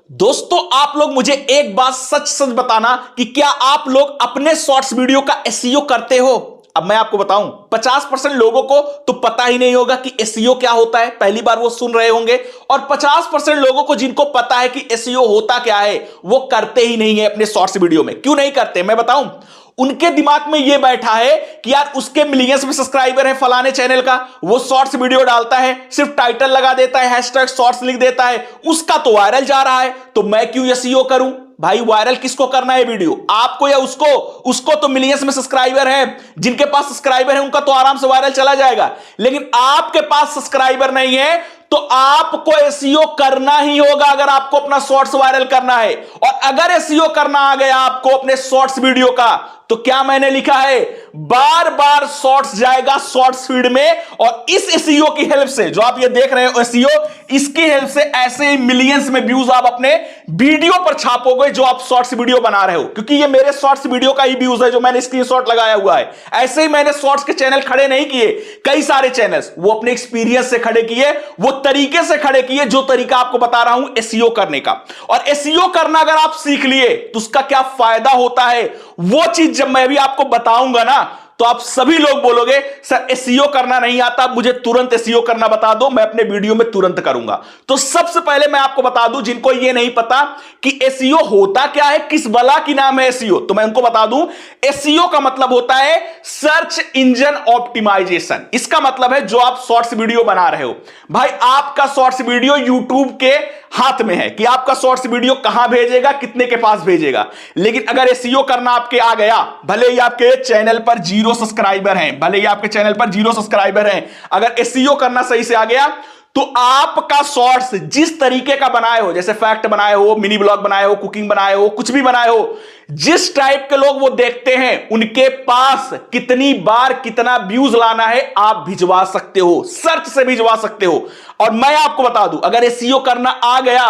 दोस्तों, आप लोग मुझे एक बात सच सच बताना कि क्या आप लोग अपने शॉर्ट्स वीडियो का एसईओ करते हो। अब मैं आपको बताऊं, 50% लोगों को तो पता ही नहीं होगा कि एसईओ क्या होता है, पहली बार वो सुन रहे होंगे। और 50% लोगों को जिनको पता है कि एसईओ होता क्या है, वो करते ही नहीं है अपने शॉर्ट्स वीडियो में। क्यों नहीं करते मैं बताऊं। उनके दिमाग में ये बैठा है कि यार उसके मिलियंस में सब्सक्राइबर है फलाने चैनल का, वो शॉर्ट्स वीडियो डालता है, सिर्फ टाइटल लगा देता है, हैशटैग शॉर्ट्स लिख देता है, उसका तो वायरल जा रहा है, तो मैं क्यों एसईओ करूं। भाई वायरल किसको करना है वीडियो, आपको या उसको। उसको तो मिलियंस में सब्सक्राइबर है, जिनके पास सब्सक्राइबर है उनका तो आराम से वायरल चला जाएगा। लेकिन आपके पास सब्सक्राइबर नहीं है तो आपको एसईओ करना ही होगा अगर आपको अपना शॉर्ट्स वायरल करना है। और अगर एसईओ करना आ गया आपको अपने शॉर्ट्स वीडियो का, तो क्या मैंने लिखा है, बार बार शॉर्ट्स जाएगा शॉर्ट्स फीड में। और इस एसईओ की हेल्प से, जो आप ये देख रहे हो एसईओ, इसकी हेल्प से ऐसे ही मिलियंस में व्यूज आप अपने वीडियो पर छापोगे जो आप शॉर्ट्स वीडियो बना रहे हो। क्योंकि ये मेरे शॉर्ट्स वीडियो का ही व्यूज है जो मैंने स्क्रीनशॉट लगाया हुआ है। ऐसे ही मैंने शॉर्ट्स के चैनल खड़े नहीं किए, कई सारे चैनल्स वो अपने एक्सपीरियंस से खड़े किए, वो तरीके से खड़े किए जो तरीका आपको बता रहा हूं एसईओ करने का। और एसईओ करना अगर आप सीख लिए तो उसका क्या फायदा होता है, वो चीज जब मैं भी आपको बताऊंगा ना, तो आप सभी लोग बोलोगे सर एसईओ करना नहीं आता, मुझे तुरंत एसईओ करना बता दो, मैं अपने वीडियो में तुरंत करूंगा। तो सबसे पहले मैं आपको बता दूं, जिनको ये नहीं पता कि एसईओ होता क्या है, किस बला की नाम है एसईओ, तो मैं उनको बता दूं, एसईओ का मतलब होता है सर्च इंजन ऑप्टिमाइजेशन। इसका मतलब है जो आप शॉर्ट्स वीडियो बना रहे हो, भाई आपका शॉर्ट्स वीडियो यूट्यूब के हाथ में है कि आपका शॉर्ट्स वीडियो कहां भेजेगा, कितने के पास भेजेगा। लेकिन अगर एसईओ करना आपके आ गया, भले ही आपके चैनल पर 0 सब्सक्राइबर हैं, भले ही आपके चैनल पर 0 सब्सक्राइबर हैं, अगर एसईओ करना सही से आ गया तो आपका शॉर्ट्स जिस तरीके का बनाए हो, जैसे फैक्ट बनाए हो, मिनी ब्लॉग बनाए हो, कुकिंग बनाए हो, कुछ भी बनाए हो, जिस टाइप के लोग वो देखते हैं उनके पास कितनी बार कितना व्यूज लाना है आप भिजवा सकते हो, सर्च से भिजवा सकते हो। और मैं आपको बता दूं, अगर एसईओ करना आ गया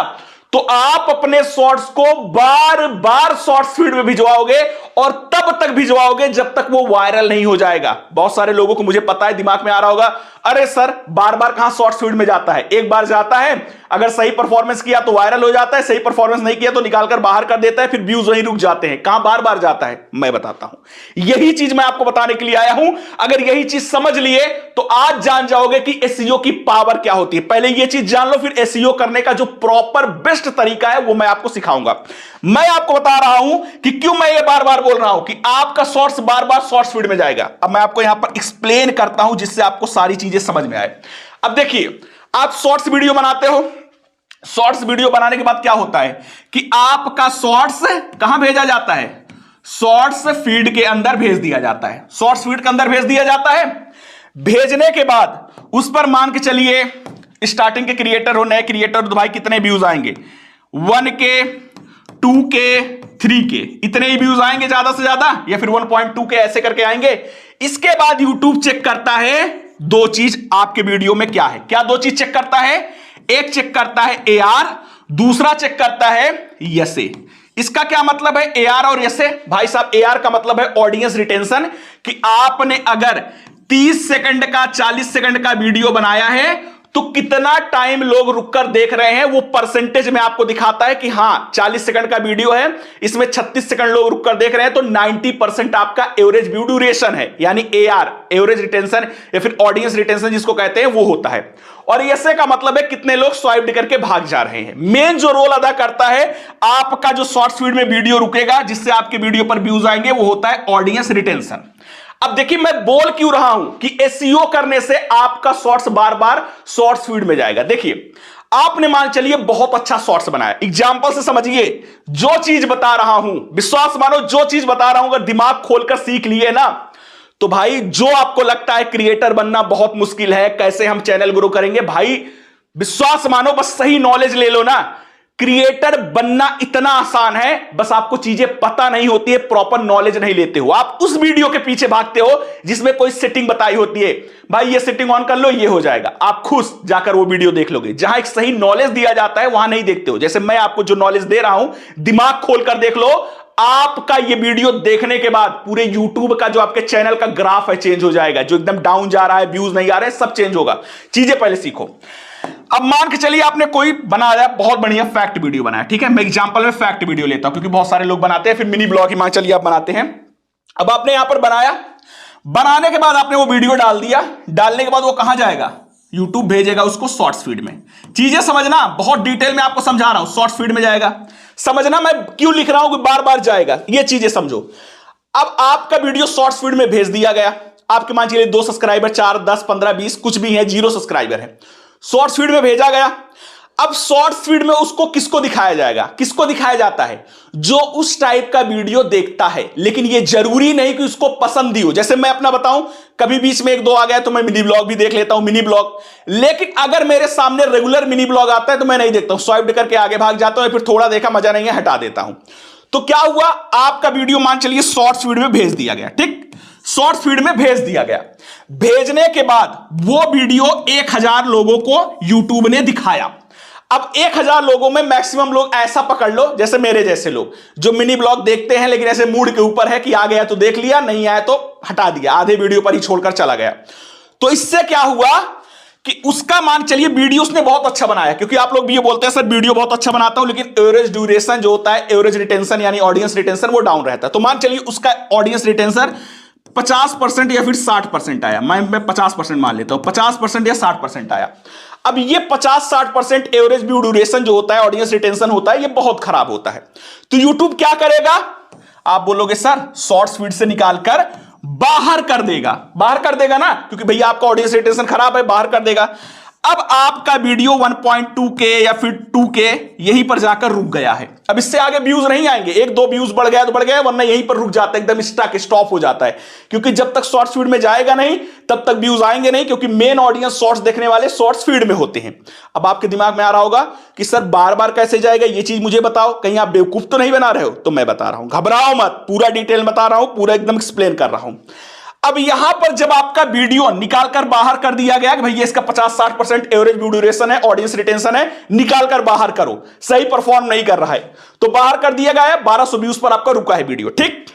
तो आप अपने शॉर्ट्स को बार बार शॉर्ट्स फीड में भिजवाओगे और तब तक भिजवाओगे जब तक वो वायरल नहीं हो जाएगा। बहुत सारे लोगों को मुझे पता है, दिमाग में आ रहा होगा, अरे सर बार बार कहां शॉर्ट्स फीड में जाता है, एक बार जाता है, अगर सही परफॉर्मेंस किया तो वायरल हो जाता है, सही परफॉर्मेंस नहीं किया तो निकालकर बाहर कर देता है, फिर व्यूज वहीं रुक जाते हैं। कहां बार बार जाता है, मैं बताता हूं। यही चीज मैं आपको बताने के लिए आया हूं। अगर यही चीज समझ लिए तो आज जान जाओगे कि एसईओ की पावर क्या होती है। पहले ये चीज जान लो, फिर एसईओ करने का जो प्रॉपर बेस्ट तरीका है वो मैं आपको सिखाऊंगा। मैं आपको बता रहा हूं कि क्यों मैं ये बार बार बोल रहा हूं कि आपका शॉर्ट्स बार बार शॉर्ट्स फीड में जाएगा। अब मैं आपको यहां पर एक्सप्लेन करता हूं जिससे आपको सारी चीजें समझ में आए। अब देखिए, आप शॉर्ट्स वीडियो बनाते हो, शॉर्ट्स वीडियो बनाने के बाद क्या होता है कि आपका शॉर्ट्स कहां भेजा जाता है, शॉर्ट्स फीड के अंदर भेज दिया जाता है। शॉर्ट्स फीड के अंदर भेज दिया जाता है। भेजने के बाद उस पर मान के चलिए स्टार्टिंग के क्रिएटर हो, नए क्रिएटर हो, तो भाई कितने व्यूज आएंगे, 1K 2K 3K, इतने ही व्यूज आएंगे ज्यादा से ज्यादा, या फिर 1.2K ऐसे करके आएंगे। इसके बाद यूट्यूब चेक करता है दो चीज आपके वीडियो में क्या है। क्या दो चीज चेक करता है, एक चेक करता है AR, दूसरा चेक करता है यसे। इसका क्या मतलब है AR और यसे, भाई साहब AR का मतलब है ऑडियंस रिटेंशन, कि आपने अगर 30 सेकंड का 40 सेकंड का वीडियो बनाया है तो कितना टाइम लोग रुककर देख रहे हैं, वो परसेंटेज में आपको दिखाता है कि हां 40 सेकंड का वीडियो है, इसमें 36 सेकंड लोग रुककर देख रहे हैं, तो 90% आपका एवरेज व्यू ड्यूरेशन है, यानी AR एवरेज रिटेंशन या फिर ऑडियंस रिटेंशन जिसको कहते हैं वो होता है। और ऐसे का मतलब है कितने लोग स्वाइप करके भाग जा रहे हैं। मेन जो रोल अदा करता है आपका जो शॉर्ट्स फीड में वीडियो रुकेगा जिससे आपके वीडियो पर व्यूज आएंगे, वो होता है ऑडियंस रिटेंशन। अब देखिए मैं बोल क्यों रहा हूं कि एसईओ करने से आपका शॉर्ट्स बार बार शॉर्ट्स फीड में जाएगा। देखिए आपने मान चलिए बहुत अच्छा शॉर्ट्स बनाया, एग्जांपल से समझिए, जो चीज बता रहा हूं विश्वास मानो, जो चीज बता रहा हूं अगर दिमाग खोलकर सीख लिए ना, तो भाई जो आपको लगता है क्रिएटर बनना बहुत मुश्किल है, कैसे हम चैनल ग्रो करेंगे, भाई विश्वास मानो, बस सही नॉलेज ले लो ना, क्रिएटर बनना इतना आसान है। बस आपको चीजें पता नहीं होती है, प्रॉपर नॉलेज नहीं लेते हो, आप उस वीडियो के पीछे भागते हो जिसमें कोई सेटिंग बताई होती है, भाई ये सेटिंग ऑन कर लो ये हो जाएगा, आप खुश जाकर वो वीडियो देख लोगे। जहां एक सही नॉलेज दिया जाता है वहां नहीं देखते हो। जैसे मैं आपको जो नॉलेज दे रहा हूं, दिमाग खोलकर देख लो, आपका ये वीडियो देखने के बाद पूरे YouTube का जो आपके चैनल का ग्राफ है चेंज हो जाएगा, जो एकदम डाउन जा रहा है, व्यूज नहीं आ रहे, सब चेंज होगा। चीजें पहले सीखो। अब मान के चलिए आपने कोई बनाया बहुत बढ़िया फैक्ट वीडियो बनाया, ठीक है, मैं एग्जांपल में फैक्ट वीडियो लेता हूं क्योंकि बहुत सारे लोग बनाते हैं, फिर मिनी ब्लॉग ही मान चलिए आप बनाते हैं। अब आपने यहां पर बनाया, बनाने के बाद आपने वो वीडियो डाल दिया, डालने के बाद वो कहां जाएगा, यूट्यूब भेजेगा उसको शॉर्ट्स फीड में। चीजें समझना, बहुत डिटेल में आपको समझा रहा हूं, शॉर्ट्स फीड में जाएगा, समझना मैं क्यों लिख रहा हूं कि बार बार जाएगा, ये चीजें समझो। अब आपका वीडियो शॉर्ट्स फीड में भेज दिया गया, आपके मान चलिए 2 सब्सक्राइबर, 4, 10, 15, 20 कुछ भी है, 0 सब्सक्राइबर है, शॉर्ट्स फीड में भेजा गया। अब शॉर्ट्स फीड में उसको किसको दिखाया जाएगा, किसको दिखाया जाता है, जो उस टाइप का वीडियो देखता है, लेकिन ये जरूरी नहीं कि उसको पसंद ही हो। जैसे मैं अपना बताऊं, कभी बीच में 1-2 आ गया तो मैं मिनी ब्लॉग भी देख लेता हूं, मिनी ब्लॉग, लेकिन अगर मेरे सामने रेगुलर मिनी ब्लॉग आता है तो मैं नहीं देखता हूं, स्वाइप करके आगे भाग जाता हूं, फिर थोड़ा देखा मजा नहीं है हटा देता हूं। तो क्या हुआ, आपका वीडियो मान चलिए शॉर्ट्स फीड में भेज दिया गया, ठीक, शॉर्ट्स फीड में भेज दिया गया, भेजने के बाद वो वीडियो 1000 लोगों को यूट्यूब ने दिखाया। अब 1000 लोगों में मैक्सिमम लोग ऐसा पकड़ लो, जैसे मेरे जैसे लोग जो मिनी ब्लॉग देखते हैं, लेकिन ऐसे मूड के ऊपर है कि आ गया तो देख लिया, नहीं आया तो हटा दिया, आधे वीडियो पर ही छोड़कर चला गया। तो इससे क्या हुआ कि उसका मान चलिए वीडियो उसने बहुत अच्छा बनाया, क्योंकि आप लोग भी ये बोलते हैं सर वीडियो बहुत अच्छा बनाता हूं, लेकिन एवरेज ड्यूरेशन जो होता है, एवरेज रिटेंशन यानी ऑडियंस रिटेंशन वो डाउन रहता है। तो मान चलिए उसका ऑडियंस रिटेंशन 50% या फिर 60% आया, मैं 50% मान लेता हूं, 50% या 60% आया। अब ये 50-60% एवरेज व्यू ड्यूरेशन जो होता है, ऑडियंस रिटेंशन होता है, ये बहुत खराब होता है। तो यूट्यूब क्या करेगा, आप बोलोगे सर शॉर्ट्स फीड से निकालकर बाहर कर देगा, बाहर कर देगा ना, क्योंकि भैया आपका ऑडियंस रिटेंशन खराब है, बाहर कर देगा। अब आपका वीडियो 1.2K या फिर 2K यहीं पर जाकर रुक गया है, अब इससे आगे व्यूज नहीं आएंगे, 1-2 व्यूज बढ़ गया तो बढ़ गया, वरना यहीं पर रुक जाता है, एकदम स्टॉप हो जाता है, क्योंकि जब तक शॉर्ट्स फीड में जाएगा नहीं तब तक व्यूज आएंगे नहीं, क्योंकि मेन ऑडियंस शॉर्ट्स देखने वाले शॉर्ट्स फीड में होते हैं। अब आपके दिमाग में आ रहा होगा कि सर बार बार कैसे जाएगा, ये चीज मुझे बताओ, कहीं आप बेवकूफ तो नहीं बना रहे हो। तो मैं बता रहा हूं, घबराओ मत, पूरा डिटेल बता रहा हूं, पूरा एकदम एक्सप्लेन कर रहा हूं। अब यहां पर जब आपका वीडियो निकालकर बाहर कर दिया गया कि भैया इसका 50-60% एवरेज व्यू ड्यूरेशन है, ऑडियंस रिटेंशन है, निकालकर बाहर करो, सही परफॉर्म नहीं कर रहा है, तो बाहर कर दिया गया है, 1200 व्यूज पर आपका रुका है वीडियो, ठीक।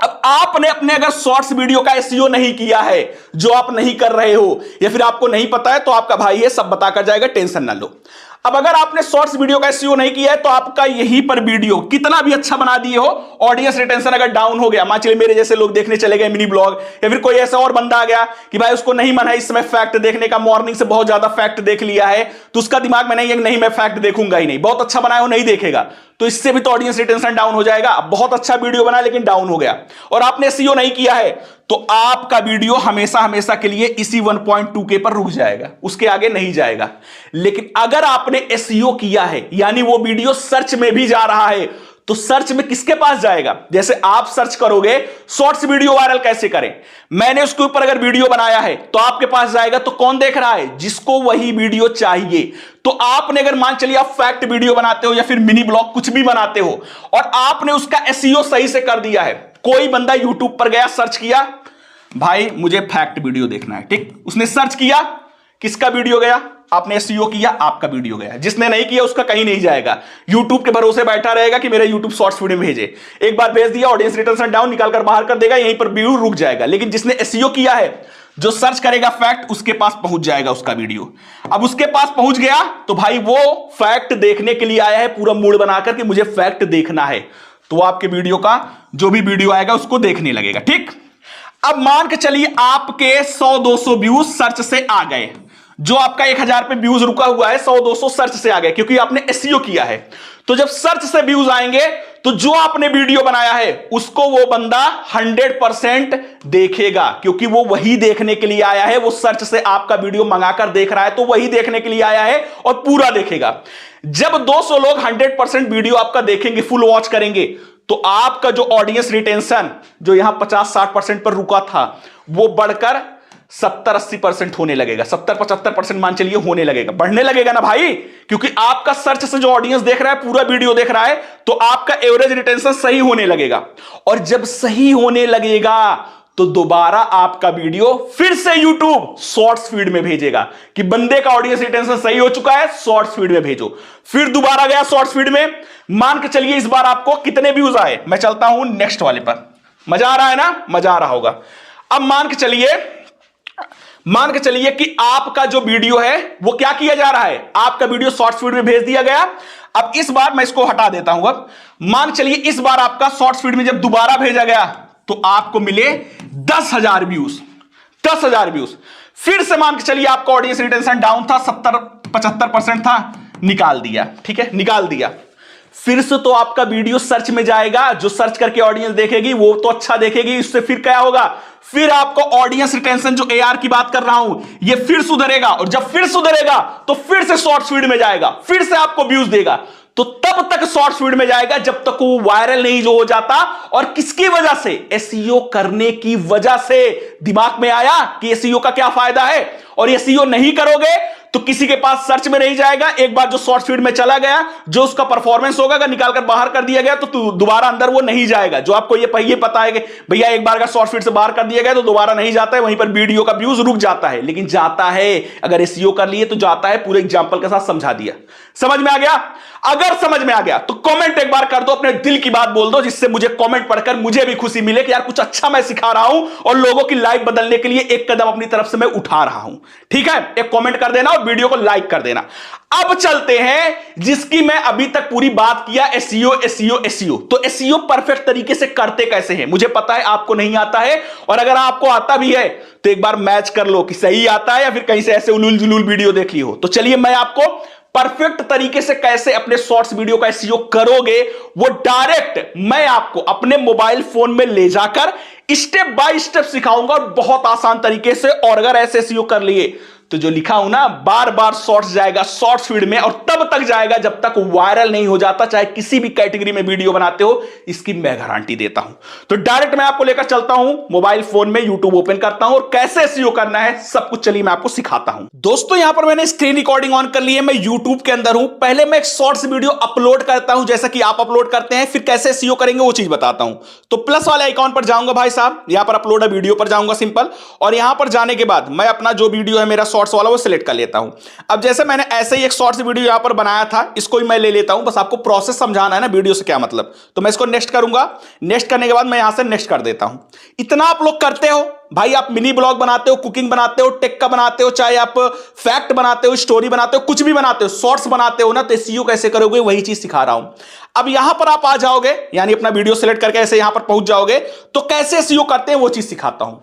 अब आपने अपने अगर शॉर्ट्स वीडियो का एसईओ नहीं किया है, जो आप नहीं कर रहे हो या फिर आपको नहीं पता है, तो आपका भाई है सब बताकर जाएगा, टेंशन ना लो। अब अगर आपने शॉर्ट्स वीडियो का एसईओ नहीं किया है तो आपका यहीं पर वीडियो कितना भी अच्छा बना दिए हो, ऑडियंस रिटेंशन अगर डाउन हो गया, मान चलिए मेरे जैसे लोग देखने चले गए मिनी ब्लॉग, या फिर कोई ऐसा और बंदा आ गया कि भाई उसको नहीं मन है इस समय फैक्ट देखने का, मॉर्निंग से बहुत ज्यादा फैक्ट देख लिया है, तो उसका दिमाग में नहीं मैं फैक्ट देखूंगा ही नहीं, बहुत अच्छा बनाया हो नहीं देखेगा, तो इससे भी तो ऑडियंस रिटेंशन डाउन हो जाएगा। अब बहुत अच्छा वीडियो बना लेकिन डाउन हो गया और आपने एसईओ नहीं किया है, तो आपका वीडियो हमेशा हमेशा के लिए इसी 1.2K पर रुक जाएगा, उसके आगे नहीं जाएगा। लेकिन अगर आपने एसईओ किया है, यानी वो वीडियो सर्च में भी जा रहा है, तो सर्च में किसके पास जाएगा, जैसे आप सर्च करोगे शॉर्ट्स वीडियो वायरल कैसे करें, मैंने उसके ऊपर अगर वीडियो बनाया है तो आपके पास जाएगा, तो कौन देख रहा है, जिसको वही वीडियो चाहिए। तो आपने अगर मान चलिए आप फैक्ट वीडियो बनाते हो या फिर मिनी ब्लॉग कुछ भी बनाते हो और आपने उसका एसईओ सही से कर दिया है, कोई बंदा यूट्यूब पर गया, सर्च किया, भाई मुझे फैक्ट वीडियो देखना है, ठीक, उसने सर्च किया, किसका वीडियो गया, आपने एसईओ किया, आपका वीडियो गया। जिसने नहीं किया उसका कहीं नहीं जाएगा, यूट्यूब के भरोसे बैठा रहेगा कि मेरा यूट्यूब शॉर्ट्स वीडियो भेजे, एक बार भेज दिया, ऑडियंस रिटेंशन डाउन, निकालकर बाहर कर देगा, यहीं पर व्यू रुक जाएगा। लेकिन जिसने एसईओ किया है, जो सर्च करेगा फैक्ट, उसके पास पहुंच जाएगा उसका वीडियो। अब उसके पास पहुंच गया तो भाई वो फैक्ट देखने के लिए आया है, पूरा मूड बनाकर कि मुझे फैक्ट देखना है, तो आपके वीडियो का जो भी वीडियो आएगा उसको देखने लगेगा, ठीक। अब मान के चलिए आपके 100-200 व्यूज सर्च से आ गए, जो आपका 1000 पे व्यूज रुका हुआ है, 100-200 सर्च से आ गए, क्योंकि आपने एसईओ किया है। तो जब सर्च से व्यूज आएंगे तो जो आपने वीडियो बनाया है उसको वो बंदा 100% देखेगा, क्योंकि वो वही देखने के लिए आया है, वो सर्च से आपका वीडियो मंगाकर देख रहा है, तो वही देखने के लिए आया है और पूरा देखेगा। जब 200 लोग 100% वीडियो आपका देखेंगे, फुल वॉच करेंगे, तो आपका जो ऑडियंस रिटेंशन जो यहां 50-60% पर रुका था, वो बढ़कर 70-80% होने लगेगा, 70-75% मान चलिए होने लगेगा, बढ़ने लगेगा ना भाई, क्योंकि आपका सर्च से जो ऑडियंस देख रहा है, पूरा वीडियो देख रहा है, तो आपका एवरेज रिटेंशन सही होने लगेगा। और जब सही होने लगेगा तो दोबारा आपका वीडियो फिर से यूट्यूब शॉर्ट्स फीड में भेजेगा कि बंदे का ऑडियंस रिटेंशन सही हो चुका है, शॉर्ट्स फीड में भेजो। फिर दोबारा गया शॉर्ट्स फीड में, मान के चलिए इस बार आपको कितने व्यूज आए, मैं चलता हूं नेक्स्ट वाले पर, मजा आ रहा है ना, मजा आ रहा होगा। अब मान के चलिए मान के चलिए कि आपका जो वीडियो है वो क्या किया जा रहा है, आपका वीडियो शॉर्ट्स फीड में भेज दिया गया। अब इस बार मैं इसको हटा देता हूं। अब मान चलिए इस बार आपका शॉर्ट्स फीड में जब दोबारा भेजा गया तो आपको मिले 10,000 व्यूज, 10,000 व्यूज। फिर से मान के चलिए आपका ऑडियंस रिटेंशन डाउन था, 70-75% था, निकाल दिया, ठीक है, निकाल दिया। फिर से तो आपका वीडियो सर्च में जाएगा, जो सर्च करके ऑडियंस देखेगी वो तो अच्छा देखेगी, इससे फिर क्या होगा, फिर आपको ऑडियंस रिटेंशन जो एआर की बात कर रहा हूं ये फिर सुधरेगा, और जब फिर सुधरेगा तो फिर से शॉर्ट्स फीड में जाएगा, फिर से आपको व्यूज देगा। तो तब तक शॉर्ट्स फीड में जाएगा जब तक वो वायरल नहीं जो हो जाता। और किसकी वजह से, एसईओ करने की वजह से। दिमाग में आया कि एसईओ का क्या फायदा है। और एसईओ नहीं करोगे तो किसी के पास सर्च में नहीं जाएगा। एक बार जो शॉर्ट फीड में चला गया, जो उसका परफॉर्मेंस होगा, अगर निकाल कर बाहर कर दिया गया तो दोबारा अंदर वो नहीं जाएगा। जो आपको ये पता है कि भैया एक बार का शॉर्ट फीड से बाहर कर दिया गया तो दोबारा नहीं जाता है, वहीं पर वीडियो का व्यूज रुक जाता है। लेकिन जाता है, अगर एसईओ कर लिए तो जाता है। पूरे एग्जांपल के साथ समझा दिया, समझ में आ गया। अगर समझ में आ गया तो कमेंट एक बार कर दो, अपने दिल की बात बोल दो, जिससे मुझे कमेंट पढ़कर मुझे भी खुशी मिले कि यार कुछ अच्छा मैं सिखा रहा हूं और लोगों की लाइफ बदलने के लिए एक कदम अपनी तरफ से मैं उठा रहा हूं। ठीक है, एक कमेंट कर देना और वीडियो को लाइक कर देना। अब चलते हैं जिसकी मैं अभी तक पूरी बात किया, एसईओ एसईओ एसईओ। तो एसईओ परफेक्ट तरीके से करते कैसे हैं, मुझे पता है आपको नहीं आता है, और अगर आपको आता भी है तो एक बार मैच कर लो कि सही आता है या फिर कहीं से ऐसे उलूल जुलूल वीडियो देख ली हो। तो चलिए मैं आपको परफेक्ट तरीके से कैसे अपने शॉर्ट्स वीडियो का एसईओ करोगे वो डायरेक्ट मैं आपको अपने मोबाइल फोन में ले जाकर स्टेप बाय स्टेप सिखाऊंगा, और बहुत आसान तरीके से। और अगर ऐसे एसईओ कर लिए तो जो लिखा हूं ना, बार बार शॉर्ट्स जाएगा शॉर्ट्स फीड में, और तब तक जाएगा जब तक वायरल नहीं हो जाता, चाहे किसी भी कैटेगरी में वीडियो बनाते हो, इसकी मैं गारंटी देता हूं। तो डायरेक्ट मैं आपको लेकर चलता हूं, मोबाइल फोन में यूट्यूब ओपन करता हूं और कैसे एसईओ करना है सब कुछ चलिए मैं आपको सिखाता हूं। दोस्तों यहां पर मैंने स्क्रीन रिकॉर्डिंग ऑन कर ली है, मैं यूट्यूब के अंदर हूं। पहले मैं एक शॉर्ट्स वीडियो अपलोड करता हूं जैसा कि आप अपलोड करते हैं, फिर कैसे एसईओ करेंगे वो चीज बताता हूं। तो प्लस वाले आइकॉन पर जाऊंगा भाई साहब, यहां पर अपलोड है वीडियो पर जाऊंगा सिंपल, और यहां पर जाने के बाद मैं अपना जो वीडियो है मेरा शॉर्ट्स वाला वो सिलेक्ट लेता हूं। अब जैसे मैंने ऐसे ही एक शॉर्ट्स वीडियो यहां पर बनाया था, इसको ही मैं ले लेता हूं, बस आपको प्रोसेस समझाना है ना वीडियो से क्या मतलब। तो मैं इसको नेक्स्ट करूंगा, नेक्स्ट करने के बाद मैं यहां से नेक्स्ट कर देता हूं। इतना आप लोग करते हो भाई, आप मिनी ब्लॉग बनाते हो, कुकिंग बनाते हो, टेक का बनाते हो, चाहे आप फैक्ट बनाते हो, स्टोरी बनाते हो, कुछ भी बनाते हो, शॉर्ट्स बनाते हो ना, तो एसईओ कैसे करोगे वही चीज सिखा रहा हूं। अब यहां पर आप आ जाओगे, यानी अपना वीडियो सिलेक्ट करके ऐसे यहां पर पहुंच जाओगे, तो कैसे एसईओ करते हैं वो चीज सिखाता हूं।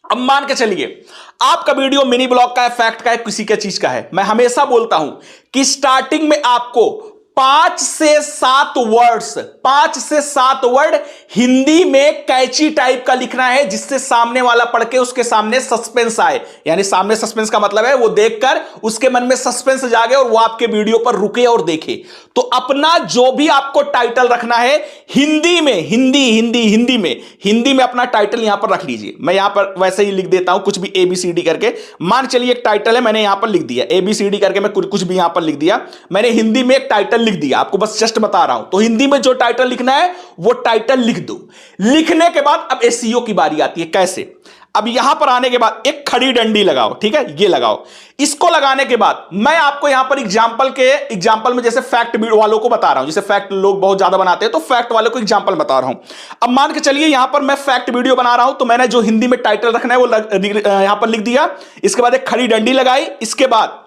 अब मान के चलिए आपका वीडियो मिनी ब्लॉग का है, फैक्ट का है, किसी के चीज का है। मैं हमेशा बोलता हूं कि स्टार्टिंग में आपको 5 से 7 वर्ड्स, 5 से 7 वर्ड हिंदी में कैची टाइप का लिखना है, जिससे सामने वाला पढ़ के उसके सामने सस्पेंस आए। यानी सामने सस्पेंस का मतलब है वो देखकर उसके मन में सस्पेंस जागे और वो आपके वीडियो पर रुके और देखे। तो अपना जो भी आपको टाइटल रखना है हिंदी में, हिंदी में अपना टाइटल यहां पर रख लीजिए। मैं यहां पर वैसे ही लिख देता हूं कुछ भी ABCD करके। मान चलिए एक टाइटल है, मैंने यहां पर लिख दिया ABCD करके, मैं कुछ भी यहां पर लिख दिया। मैंने हिंदी में एक टाइटल लिख दिया, आपको बस जस्ट बता रहा हूं। तो हिंदी में जो टाइटल लिखना है वो टाइटल लिख दो। लिखने के बाद अब एसईओ की बारी आती है। कैसे, अब यहां पर आने के बाद एक खड़ी डंडी लगाओ, ठीक है, ये लगाओ। इसको लगाने के बाद मैं आपको यहां पर एग्जांपल में जैसे फैक्ट वालों को बता रहा हूं, जैसे फैक्ट लोग बहुत ज्यादा बनाते हैं तो फैक्ट वालों को एग्जांपल बता रहा हूं। अब मान के चलिए यहां पर मैं फैक्ट वीडियो बना रहा हूं, तो मैंने जो हिंदी में टाइटल रखना है वो यहां पर लिख दिया। इसके बाद एक खड़ी डंडी लगाई। इसके बाद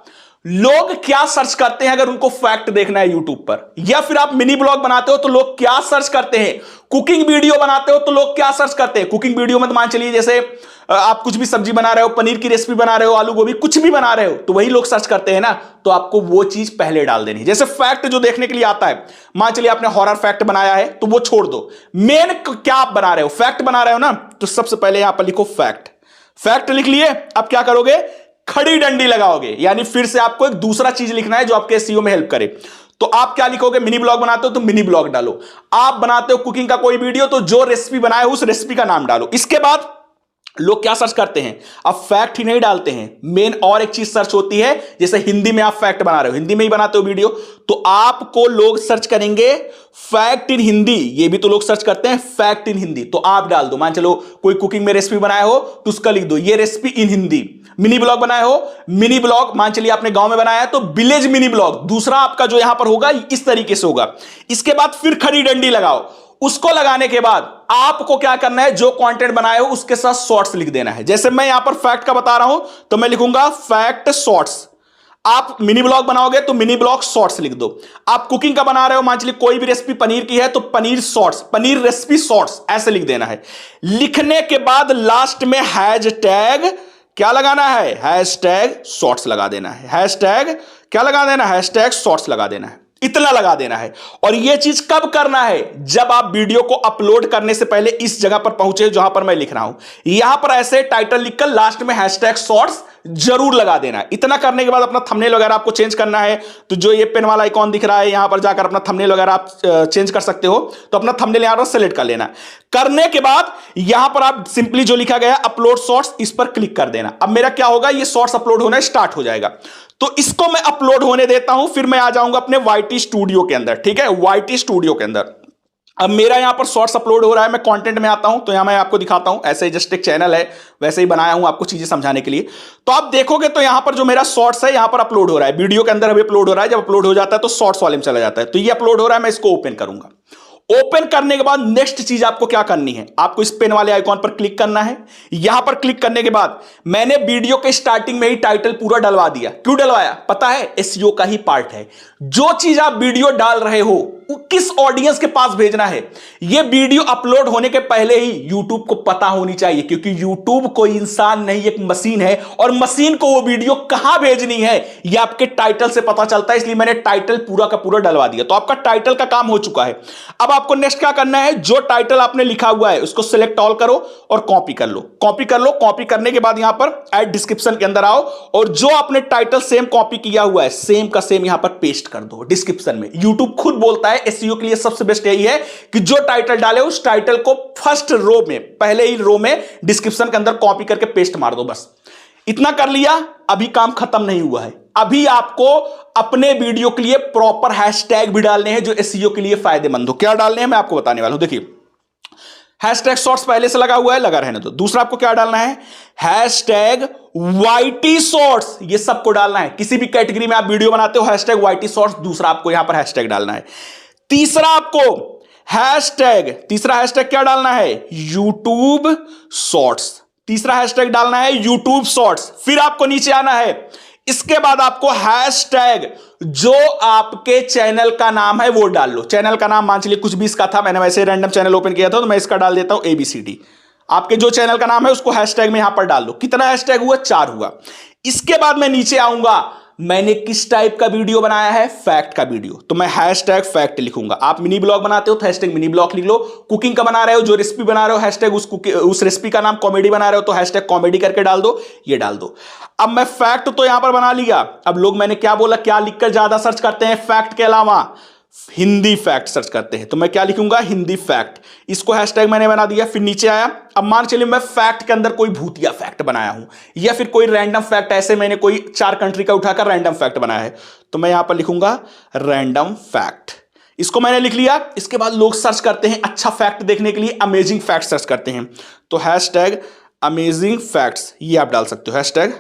लोग क्या सर्च करते हैं अगर उनको फैक्ट देखना है यूट्यूब पर, या फिर आप मिनी ब्लॉग बनाते हो तो लोग क्या सर्च करते हैं, कुकिंग वीडियो बनाते हो तो लोग क्या सर्च करते हैं। कुकिंग वीडियो में तो मान चलिए जैसे आप कुछ भी सब्जी बना रहे हो, पनीर की रेसिपी बना रहे हो, आलू गोभी, कुछ भी बना रहे हो, तो वही लोग सर्च करते हैं ना। तो आपको वो चीज पहले डाल देनी है। जैसे फैक्ट जो देखने के लिए आता है, मान चलिए आपने हॉरर फैक्ट बनाया है तो वो छोड़ दो। मेन क्या आप बना रहे हो, फैक्ट बना रहे हो ना, तो सबसे पहले यहां पर लिखो फैक्ट। फैक्ट लिख लिए, अब क्या करोगे, खड़ी डंडी लगाओगे। यानी फिर से आपको एक दूसरा चीज लिखना है जो आपके एसईओ में हेल्प करे। तो आप क्या लिखोगे, मिनी ब्लॉग बनाते हो तो मिनी ब्लॉग डालो। आप बनाते हो कुकिंग का कोई वीडियो तो जो रेसिपी बनाए उस रेसिपी का नाम डालो। इसके बाद लोग क्या सर्च करते हैं, अब फैक्ट ही नहीं डालते हैं, मेन और एक चीज सर्च होती है। जैसे हिंदी में आप फैक्ट बना रहे हो, हिंदी में ही बनाते हो वीडियो, तो आपको लोग सर्च करेंगे फैक्ट इन हिंदी। ये भी तो लोग सर्च करते हैं फैक्ट इन हिंदी, तो आप डाल दो। मान चलो कोई कुकिंग में रेसिपी बनाए हो तो उसका लिख दो ये रेसिपी इन हिंदी। मिनी ब्लॉग बनाए हो, मिनी ब्लॉग मान चलिए आपने गांव में बनाया है तो विलेज मिनी ब्लॉग, दूसरा आपका जो यहां पर होगा इस तरीके से होगा। इसके बाद फिर खड़ी डंडी लगाओ, उसको लगाने के बाद आपको क्या करना है, जो कंटेंट बनाए हो उसके साथ शॉर्ट्स लिख देना है। जैसे मैं यहां पर फैक्ट का बता रहा हूं तो मैं लिखूंगा फैक्ट शॉर्ट्स। आप मिनी ब्लॉग बनाओगे तो मिनी ब्लॉग शॉर्ट्स लिख दो। आप कुकिंग का बना रहे हो, मान लीजिए कोई भी रेसिपी पनीर की है तो paneer shorts, paneer recipe shorts, ऐसे लिख देना है। लिखने के बाद लास्ट में हैशटैग क्या लगाना है, हैशटैग शॉर्ट्स लगा देना है। हैशटैग क्या लगा देना, हैशटैग शॉर्ट्स लगा देना है। इतना लगा देना है। और यह चीज कब करना है, जब आप वीडियो को अपलोड करने से पहले इस जगह पर पहुंचे जहां पर मैं लिख रहा हूं, यहां पर ऐसे टाइटल लिखकर लास्ट में हैशटैग शॉर्ट्स जरूर लगा देना है। इतना करने के बाद अपना थंबनेल वगैरह आपको चेंज करना है, तो जो ये पेन वाला आइकॉन दिख रहा है यहां पर जाकर अपना थंबनेल वगैरह आप चेंज कर सकते हो। तो अपना थंबनेल यहां पर सेलेक्ट कर लेना। करने के बाद यहां पर आप सिंपली जो लिखा गया अपलोड शॉर्ट्स, इस पर क्लिक कर देना। अब मेरा क्या होगा, ये शॉर्ट्स अपलोड होना स्टार्ट हो जाएगा। तो इसको मैं अपलोड होने देता हूं, फिर मैं आ जाऊंगा अपने YT स्टूडियो के अंदर। ठीक है, YT स्टूडियो के अंदर अब मेरा यहां पर शॉर्ट्स अपलोड हो रहा है। मैं कंटेंट में आता हूं तो यहां मैं आपको दिखाता हूं, ऐसे ही जस्ट एक चैनल है वैसे ही बनाया हूं आपको चीजें समझाने के लिए। तो आप देखोगे तो यहां पर जो मेरा शॉर्ट्स है यहां पर अपलोड हो रहा है, वीडियो के अंदर अभी अपलोड हो रहा है। जब अपलोड हो जाता है तो शॉर्ट्स वाले में चला जाता है। तो ये अपलोड हो रहा है, मैं इसको ओपन करूंगा। ओपन करने के बाद नेक्स्ट चीज आपको क्या करनी है, आपको इस पेन वाले आइकॉन पर क्लिक करना है। यहां पर क्लिक करने के बाद मैंने वीडियो के स्टार्टिंग में ही टाइटल पूरा डलवा दिया। क्यों डलवाया पता है, एसईओ का ही पार्ट है। जो चीज आप वीडियो डाल रहे हो किस ऑडियंस के पास भेजना है, यह वीडियो अपलोड होने के पहले ही यूट्यूब को पता होनी चाहिए। क्योंकि यूट्यूब कोई इंसान नहीं, एक मशीन है, और मशीन को वो वीडियो कहां भेजनी है यह आपके टाइटल से पता चलता है। इसलिए मैंने टाइटल पूरा का पूरा डलवा दिया। तो आपका टाइटल का काम हो चुका है। अब आपको नेक्स्ट क्या करना है, जो टाइटल आपने लिखा हुआ है उसको सिलेक्ट ऑल करो और कॉपी कर लो। कॉपी कर लो। कॉपी करने के बाद यहां पर ऐड डिस्क्रिप्शन के अंदर आओ और जो आपने टाइटल सेम कॉपी किया हुआ है सेम का सेम यहां पर पेस्ट कर दो डिस्क्रिप्शन में। यूट्यूब खुद बोलता है एसईओ के लिए सबसे बेस्ट यही है कि जो टाइटल डाले उस टाइटल को फर्स्ट रो में, पहले ही रो में डिस्क्रिप्शन के अंदर कॉपी करके पेस्ट मार दो। बस इतना कर लिया। अभी काम खत्म नहीं हुआ है। अभी आपको अपने वीडियो के लिए प्रॉपर हैशटैग भी डालने हैं जो एसईओ के लिए फायदेमंद हो। क्या डालने हैं मैं आपको बताने वाला हूं। देखिए, हैशटैग शॉर्ट्स पहले से लगा हुआ है, लगा रहने दो। दूसरा आपको क्या डालना है, हैशटैग YT शॉर्ट्स। ये सबको डालना है। किसी भी कैटेगरी में आप वीडियो बनाते हो हैशटैग YT शॉर्ट्स, दूसरा आपको यहां पर हैशटैग डालना है। तीसरा आपको हैशटैग, तीसरा हैशटैग क्या डालना है, यूट्यूब शॉर्ट्स। तीसरा हैशटैग डालना है यूट्यूब शॉर्ट्स। फिर आपको नीचे आना है। इसके बाद आपको हैशटैग जो आपके चैनल का नाम है वो डाल लो। चैनल का नाम मान चलिए कुछ भी इसका था, मैंने वैसे रैंडम चैनल ओपन किया था तो मैं इसका डाल देता हूं ABCD। आपके जो चैनल का नाम है उसको हैशटैग में यहां पर डाल लो। कितना हैशटैग हुआ, 4 हुआ। इसके बाद मैं नीचे आऊंगा, मैंने किस टाइप का वीडियो बनाया है, फैक्ट का वीडियो, तो मैं हैशटैग फैक्ट लिखूंगा। आप मिनी ब्लॉग बनाते हो तो हैशटैग मिनी ब्लॉग लिख लो। कुकिंग का बना रहे हो, जो रेसिपी बना रहे हो हैशटैग उस रेसिपी का नाम कॉमेडी बना रहे हो तो हैशटैग कॉमेडी करके डाल दो, ये डाल दो। अब मैं फैक्ट तो यहां पर बना लिया। अब लोग मैंने क्या बोला, क्या लिखकर ज्यादा सर्च करते हैं, फैक्ट के अलावा हिंदी फैक्ट सर्च करते हैं, तो मैं क्या लिखूंगा, हिंदी फैक्ट। इसको हैशटैग मैंने बना दिया। फिर नीचे आया। अब मान चलिए मैं फैक्ट के अंदर कोई भूतिया फैक्ट बनाया हूं या फिर कोई रैंडम फैक्ट, ऐसे मैंने कोई 4 कंट्री का उठाकर रैंडम फैक्ट बनाया है, तो मैं यहां पर लिखूंगा रैंडम फैक्ट। इसको मैंने लिख लिया। इसके बाद लोग सर्च करते हैं अच्छा फैक्ट देखने के लिए, अमेजिंग फैक्ट सर्च करते हैं, तो हैशटैग अमेजिंग फैक्ट्स ये आप डाल सकते हो। हैशटैग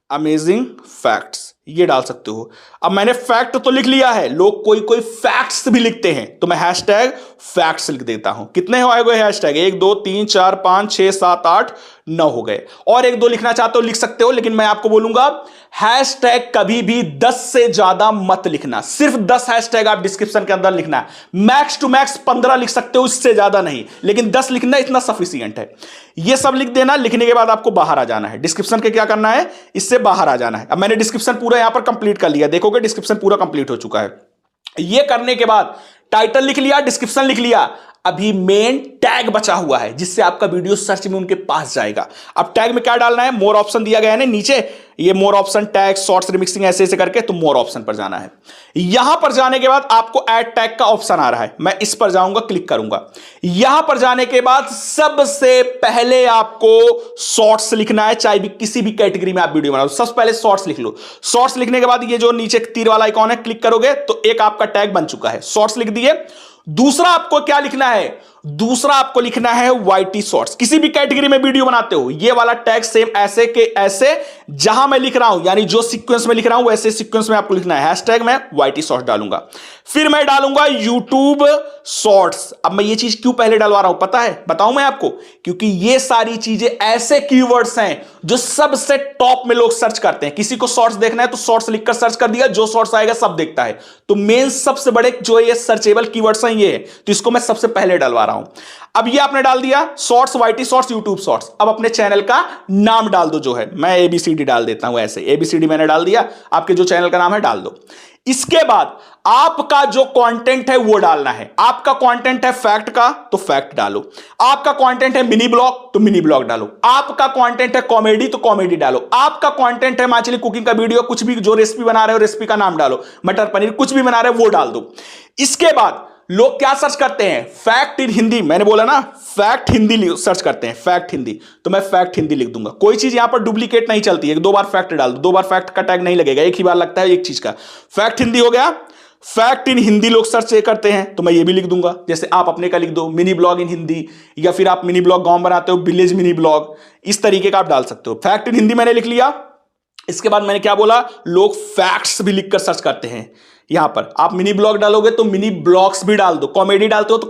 अमेजिंग फैक्ट्स ये डाल सकते हो। अब मैंने फैक्ट तो लिख लिया है, लोग कोई कोई फैक्ट्स भी लिखते हैं तो मैं हैशटैग फैक्ट्स लिख देता हूं। कितने हो गए हैशटैग, 1 2 3 4 5 6 7 8 9 हो गए। और 1 2 लिखना चाहते हो लिख सकते हो, लेकिन मैं आपको बोलूंगा हैशटैग कभी भी 10 से ज्यादा मत लिखना। सिर्फ 10 हैशटैग आप डिस्क्रिप्शन के अंदर लिखना है। मैक्स टू मैक्स 15 लिख सकते हो, इससे ज्यादा नहीं, लेकिन 10 लिखना इतना सफिशिएंट है। ये सब लिख देना। लिखने के बाद आपको बाहर आ जाना है। डिस्क्रिप्शन के क्या करना है, इससे बाहर आ जाना है। अब मैंने डिस्क्रिप्शन पूरा यहां पर कंप्लीट कर लिया, देखोगे डिस्क्रिप्शन पूरा कंप्लीट हो चुका है। ये करने के बाद टाइटल लिख लिया, डिस्क्रिप्शन लिख लिया। अभी मेन टैग बचा हुआ है जिससे आपका वीडियो सर्च में उनके पास जाएगा। अब टैग में क्या डालना है, मोर ऑप्शन दिया गया है ना नीचे, ये मोर ऑप्शन टैग शॉर्ट्स रिमिक्सिंग ऐसे ऐसे करके, तो मोर ऑप्शन पर जाना है। यहां पर जाने के बाद आपको ऐड टैग का ऑप्शन आ रहा है, मैं इस पर जाऊंगा, क्लिक करूंगा। यहां पर जाने के बाद सबसे पहले आपको शॉर्ट्स लिखना है, चाहे भी किसी भी कैटेगरी में आप वीडियो बनाओ, सबसे पहले शॉर्ट्स लिख लो। शॉर्ट्स लिखने के बाद ये जो नीचे तीर वाला आइकॉन है क्लिक करोगे तो एक आपका टैग बन चुका है, शॉर्ट्स लिख दिए। दूसरा आपको क्या लिखना है, दूसरा आपको लिखना है YT शॉर्ट्स। किसी भी कैटेगरी में वीडियो बनाते हो, ये वाला टैग सेम ऐसे के ऐसे जहां मैं लिख रहा हूं, यानी जो सीक्वेंस में लिख रहा हूं वैसे सीक्वेंस में आपको लिखना है। हैशटैग मैं YT शॉर्ट्स डालूंगा, फिर मैं डालूंगा यूट्यूब शॉर्ट्स। अब मैं ये चीज क्यों पहले डलवा रहा हूं पता है, बताऊं मैं आपको, क्योंकि ये सारी चीजें ऐसे कीवर्ड्स हैं जो सबसे टॉप में लोग सर्च करते हैं। किसी को शॉर्ट्स देखना है तो शॉर्ट्स लिखकर सर्च कर दिया, जो शॉर्ट्स आएगा सब देखता है। तो मेन सबसे बड़े जो ये सर्चेबल कीवर्ड्स हैं ये है, तो इसको मैं सबसे पहले डलवा रहा हूं। अब ये आपने डाल दिया shorts, YT shorts, YouTube shorts. अब अपने चैनल का नाम डाल दो, जो है मैं ABCD डाल देता हूं, ऐसे ABCD मैंने डाल दिया। आपके जो चैनल का नाम है डाल दो। इसके बाद आपका जो कंटेंट है वो डालना है। आपका कंटेंट है फैक्ट का तो फैक्ट डालो, आपका कंटेंट है मिनी ब्लॉग तो मिनी ब्लॉग डालो, आपका कंटेंट है कॉमेडी तो कॉमेडी डालो, आपका कंटेंट है माचली कुकिंग का वीडियो, कुछ भी जो रेसिपी बना रहे हो रेसिपी का नाम डालो, मटर पनीर कुछ भी बना रहे हो वो डाल दो। इसके बाद लोग क्या सर्च करते हैं, फैक्ट इन हिंदी। मैंने बोला ना फैक्ट हिंदी सर्च करते हैं, फैक्ट हिंदी, तो मैं फैक्ट हिंदी लिख दूंगा। कोई चीज यहां पर डुप्लीकेट नहीं चलती है, दो बार फैक्ट डाल दो, दो बार फैक्ट का टैग नहीं लगेगा, एक ही बार लगता है एक चीज का। फैक्ट हिंदी हो गया। फैक्ट इन हिंदी लोग सर्च करते हैं तो मैं ये भी लिख दूंगा, जैसे आप अपने का लिख दो मिनी ब्लॉग इन हिंदी, या फिर आप मिनी ब्लॉग गांव बनाते हो विलेज मिनी ब्लॉग, इस तरीके का आप डाल सकते हो। फैक्ट इन हिंदी मैंने लिख लिया। इसके बाद मैंने क्या बोला, लोग फैक्ट्स भी लिखकर सर्च करते हैं। यहां पर आप मिनी ब्लॉग डालोगे तो मिनी ब्लॉग्स भी डाल दो, कॉमेडी डालते हो तो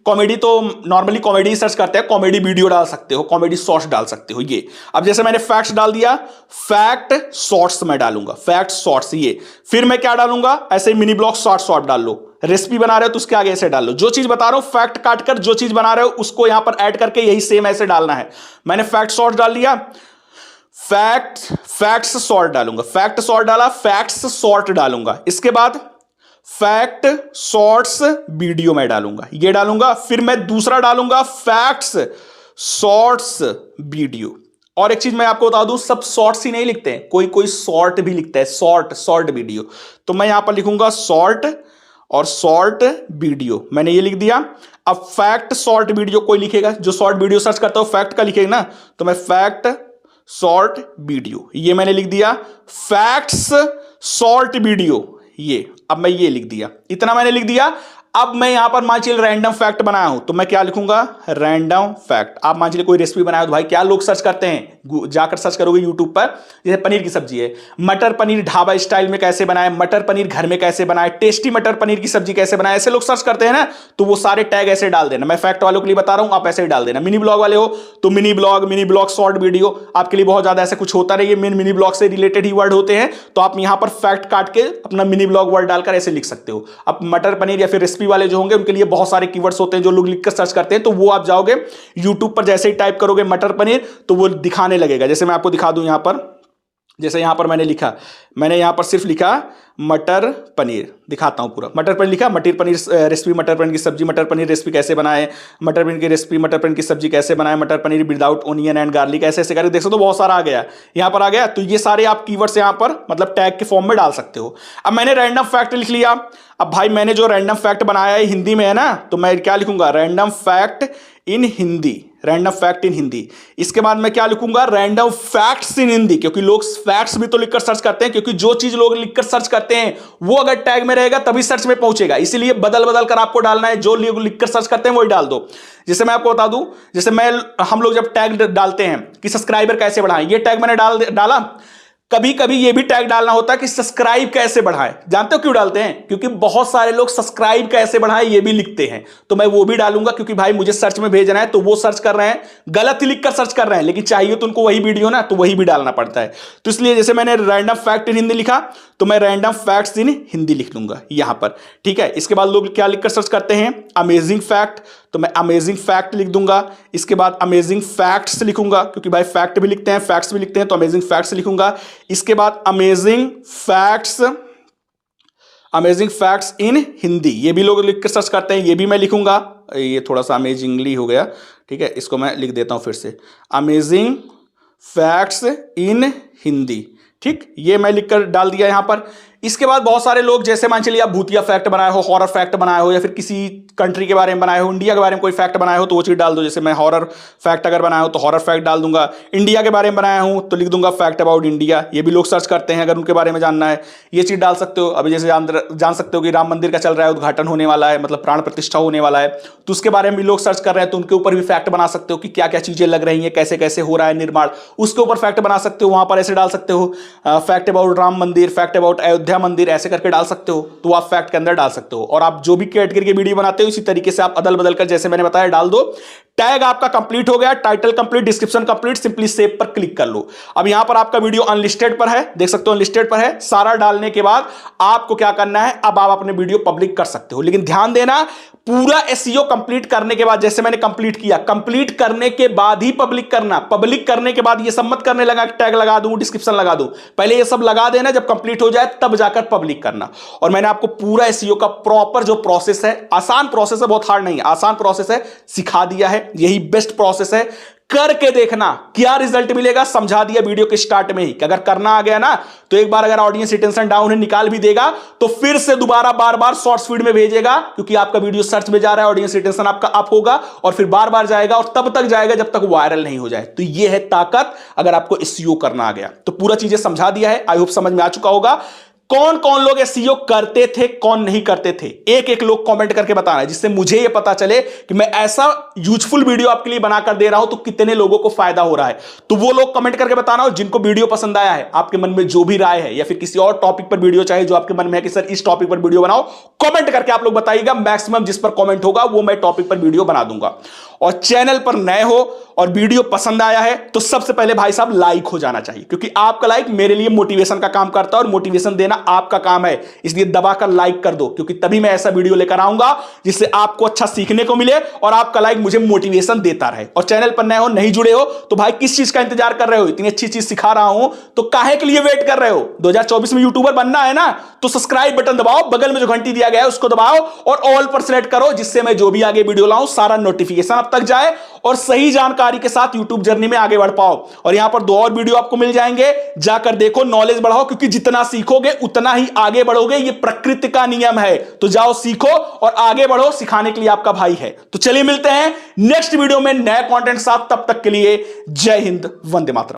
कॉमेडी तो नॉर्मली कॉमेडी सर्च करते हैं, कॉमेडी वीडियो डाल सकते हो, कॉमेडी शॉर्ट्स डाल सकते हो। ये अब जैसे मैंने फैक्ट्स डाल दिया, फैक्ट शॉर्ट्स मैं डालूंगा, फैक्ट शॉर्ट्स ये। फिर मैं क्या डालूंगा, ऐसे मिनी ब्लॉग शॉर्ट डाल लो। रेसिपी बना रहे हो तो उसके आगे ऐसे डाल लो। जो चीज बता रहा हूं फैक्ट काट कर जो चीज बना रहे हो उसको यहां पर ऐड करके यही सेम ऐसे डालना है। मैंने फैक्ट शॉर्ट्स डाल दिया, फैक्ट्स शॉर्ट डालूंगा, फैक्ट शॉर्ट डाला, फैक्ट्स शॉर्ट डालूंगा। इसके बाद फैक्ट शॉर्ट्स वीडियो में डालूंगा, ये डालूंगा। फिर मैं दूसरा डालूंगा फैक्ट्स शॉर्ट्स वीडियो। और एक चीज मैं आपको बता दूं, सब शॉर्ट्स ही नहीं लिखते हैं, कोई कोई शॉर्ट भी लिखता है, शॉर्ट वीडियो। तो मैं यहां पर लिखूंगा शॉर्ट और शॉर्ट वीडियो, मैंने ये लिख दिया। अब फैक्ट शॉर्ट वीडियो कोई लिखेगा, जो शॉर्ट वीडियो सर्च करता हो फैक्ट का लिखेगा ना, तो मैं फैक्ट शॉर्ट वीडियो ये मैंने लिख दिया। फैक्ट्स शॉर्ट वीडियो ये, अब मैं ये लिख दिया, इतना मैंने लिख दिया। अब मैं यहां पर मान चलिए रैंडम फैक्ट बनाया हूं तो मैं क्या लिखूंगा, रैंडम फैक्ट। आप मान चलिए कोई रेसिपी बनाया तो भाई क्या लोग सर्च करते हैं, जाकर सर्च करोगे यूट्यूब पर, जैसे पनीर की सब्जी है, मटर पनीर ढाबा स्टाइल में कैसे बनाए, मटर पनीर घर में कैसे बनाए, टेस्टी मटर पनीर की सब्जी कैसे बनाए, ऐसे लोग सर्च करते हैं ना, तो वो सारे टैग ऐसे डाल देना। मैं फैक्ट वालों के लिए बता रहा हूं, आप ऐसे ही डाल देना। मिनी ब्लॉग वाले हो तो मिनी ब्लॉग शॉर्ट वीडियो, आपके लिए बहुत ज्यादा ऐसे कुछ होता नहीं है, मिनी ब्लॉग से रिलेटेड ही वर्ड होते हैं, तो आप यहां पर फैक्ट काट के अपना मिनी ब्लॉग वर्ड डालकर ऐसे लिख सकते हो। अब मटर पनीर या फिर रेसिपी वाले जो होंगे उनके लिए बहुत सारे कीवर्ड्स होते हैं जो लोग लिखकर सर्च करते हैं, तो वो आप जाओगे यूट्यूब पर, जैसे ही टाइप करोगे मटर पनीर तो वो दिखाने लगेगा। जैसे मैं आपको दिखा दूं यहां पर, जैसे यहां पर मैंने यहां पर सिर्फ लिखा मटर पनीर, दिखाता हूं पूरा। मटर पनीर लिखा, मटर पनीर रेसिपी, मटर पनीर की सब्जी, मटर पनीर रेसिपी कैसे बनाए, मटर पनीर की रेसिपी, मटर पनीर की सब्जी कैसे बनाए, मटर paneer without onion and garlic, ऐसे ऐसे करके देख सकते हो, बहुत सारा आ गया यहां पर आ गया। तो ये सारे आप कीवर्ड्स यहां पर मतलब टैग के फॉर्म में डाल सकते हो। अब मैंने रैंडम फैक्ट लिख लिया। अब भाई मैंने जो रैंडम फैक्ट बनाया है हिंदी में है ना, तो मैं क्या लिखूंगा, random fact in Hindi, random fact in Hindi. इसके बाद मैं क्या लिखूंगा, रैंडम फैक्ट्स इन हिंदी, क्योंकि लोग फैक्ट्स भी तो लिखकर सर्च करते हैं, क्योंकि जो चीज लोग लिखकर सर्च करते हैं वो अगर टैग में रहेगा तभी सर्च में पहुंचेगा। इसीलिए बदल बदल कर आपको डालना है, जो लोग लिखकर सर्च करते हैं वही डाल दो। जैसे मैं आपको बता दूं, जैसे हम लोग जब टैग डालते हैं कि सब्सक्राइबर कैसे बढ़ाएं, ये टैग मैंने डाला। कभी कभी ये भी टैग डालना होता है कि सब्सक्राइब कैसे बढ़ाएं। जानते हो क्यों डालते हैं, क्योंकि बहुत सारे लोग सब्सक्राइब कैसे बढ़ाएं ये भी लिखते हैं, तो मैं वो भी डालूंगा, क्योंकि भाई मुझे सर्च में भेजना है, तो वो सर्च कर रहे हैं, गलत ही लिखकर सर्च कर रहे हैं, लेकिन चाहिए तो उनको वही वीडियो ना, तो वही भी डालना पड़ता है। तो इसलिए जैसे मैंने रैंडम फैक्ट इन हिंदी लिखा तो मैं रैंडम फैक्ट्स इन हिंदी लिख लूंगा यहां पर, ठीक है। इसके बाद लोग क्या लिखकर सर्च करते हैं, अमेजिंग फैक्ट, तो मैं अमेजिंग फैक्ट लिख दूंगा। इसके बाद अमेजिंग फैक्ट्स लिखूंगा, क्योंकि भाई फैक्ट भी लिखते हैं फैक्ट्स भी लिखते हैं, तो अमेजिंग फैक्ट्स लिखूंगा। इसके बाद अमेजिंग फैक्ट्स इन हिंदी, ये भी लोग लिखकर सर्च करते हैं, ये भी मैं लिखूंगा। ये थोड़ा सा अमेजिंगली हो गया, ठीक है, इसको मैं लिख देता हूं फिर से, अमेजिंग फैक्ट्स इन हिंदी, ठीक, ये मैं लिखकर डाल दिया यहां पर। इसके बाद बहुत सारे लोग, जैसे मान चलिए आप भूतिया फैक्ट बनाए हो, हॉरर फैक्ट बनाए हो, या फिर किसी कंट्री के बारे में बनाए हो, इंडिया के बारे में कोई फैक्ट बनाए हो तो वो चीज डाल दो। जैसे मैं हॉरर फैक्ट अगर बनाया हो तो हॉरर फैक्ट डाल दूंगा, इंडिया के बारे में बनाया हूं तो लिख दूंगा फैक्ट अबाउट इंडिया। ये भी लोग सर्च करते हैं अगर उनके बारे में जानना है, ये चीज डाल सकते हो। अभी जैसे जान सकते हो कि राम मंदिर का चल रहा है, उद्घाटन होने वाला है, मतलब प्राण प्रतिष्ठा होने वाला है, तो उसके बारे में भी लोग सर्च कर रहे हैं, तो उनके ऊपर भी फैक्ट बना सकते हो कि क्या क्या चीजें लग रही हैं, कैसे कैसे हो रहा है निर्माण, उसके ऊपर फैक्ट बना सकते हो। वहां पर ऐसे डाल सकते हो फैक्ट अबाउट राम मंदिर, फैक्ट अबाउट अयोध्या मंदिर, ऐसे करके डाल सकते हो, तो आप फैक्ट के अंदर डाल सकते हो। और आप जो भी कैटेगरी की वीडियो बनाते हो इसी तरीके से आप अदल बदल कर, जैसे मैंने बताया, डाल दो। टैग आपका कंप्लीट हो गया, title complete, description complete, simply save पर क्लिक कर लो। अब यहां पर आपका वीडियो अनलिस्टेड पर है, देख सकते हो अनलिस्टेड पर है। सारा डालने के बाद आपको क्या करना है, अब आप अपने वीडियो पब्लिक कर सकते हो। लेकिन ध्यान देना, पूरा एसईओ कंप्लीट करने के बाद, जैसे मैंने कंप्लीट किया, कंप्लीट करने के बाद ही पब्लिक करना। पब्लिक करने के बाद ये सब मत करने लगा टैग लगा दूं, डिस्क्रिप्शन लगा दूं, पहले ये सब लगा देना, जब कंप्लीट हो जाए तब जाकर पब्लिक करना। और मैंने आपको पूरा एसईओ का प्रॉपर जो प्रोसेस है, आसान प्रोसेस है, बहुत हार्ड नहीं है, आसान प्रोसेस है, सिखा दिया है। यही बेस्ट प्रोसेस है, करके देखना क्या रिजल्ट मिलेगा। समझा दिया वीडियो के स्टार्ट में ही कि अगर करना आ गया ना तो एक बार अगर ऑडियंस रिटेंशन डाउन है निकाल भी देगा तो फिर से दोबारा बार बार शॉर्ट्स फीड में भेजेगा, क्योंकि आपका वीडियो सर्च में जा रहा है, ऑडियंस रिटेंशन आपका अप होगा और फिर बार बार जाएगा और तब तक जाएगा जब तक वायरल नहीं हो जाए। तो यह है ताकत अगर आपको एसईओ करना आ गया तो। पूरा चीजें समझा दिया है, आई होप समझ में आ चुका होगा। कौन कौन लोग एसईओ करते थे, कौन नहीं करते थे, एक एक लोग कमेंट करके बताना है, जिससे मुझे यह पता चले कि मैं ऐसा यूजफुल वीडियो आपके लिए बनाकर दे रहा हूं तो कितने लोगों को फायदा हो रहा है। तो वो लोग कमेंट करके बताना हो जिनको वीडियो पसंद आया है, आपके मन में जो भी राय है, या फिर किसी और टॉपिक पर वीडियो चाहिए जो आपके मन में है कि सर इस टॉपिक पर वीडियो बनाओ, कमेंट करके आप लोग बताइएगा। मैक्सिमम जिस पर कमेंट होगा वो मैं टॉपिक पर वीडियो बना दूंगा। और चैनल पर नए हो और वीडियो पसंद आया है तो सबसे पहले भाई साहब लाइक हो जाना चाहिए, क्योंकि आपका लाइक मेरे लिए मोटिवेशन का काम करता है और मोटिवेशन देना आपका काम है। इसलिए दबाकर लाइक कर दो, क्योंकि तभी मैं ऐसा वीडियो लेकर आऊंगा जिससे आपको अच्छा सीखने को मिले और आपका लाइक मुझे मोटिवेशन देता रहे। और चैनल पर नए हो, नहीं जुड़े हो, तो भाई किस चीज का इंतजार कर रहे हो? इतनी अच्छी चीज सिखा रहा हूं तो काहे के लिए वेट कर रहे हो? 2024 में यूट्यूबर बनना है ना, तो सब्सक्राइब बटन दबाओ, बगल में जो घंटी दिया गया है उसको दबाओ और ऑल पर सेलेक्ट करो, जिससे मैं जो भी आगे वीडियो लाऊं सारा नोटिफिकेशन अब तक जाए और सही जानकारी के साथ यूट्यूब जर्नी में आगे बढ़ पाओ। और यहां पर 2 और वीडियो आपको मिल जाएंगे, जाकर देखो, नॉलेज बढ़ाओ, क्योंकि जितना सीखोगे उतना ही आगे बढ़ोगे, ये प्रकृति का नियम है। तो जाओ सीखो और आगे बढ़ो, सिखाने के लिए आपका भाई है। तो चलिए मिलते हैं नेक्स्ट वीडियो में नए कंटेंट साथ, तब तक के लिए जय हिंद, वंदे मातरम।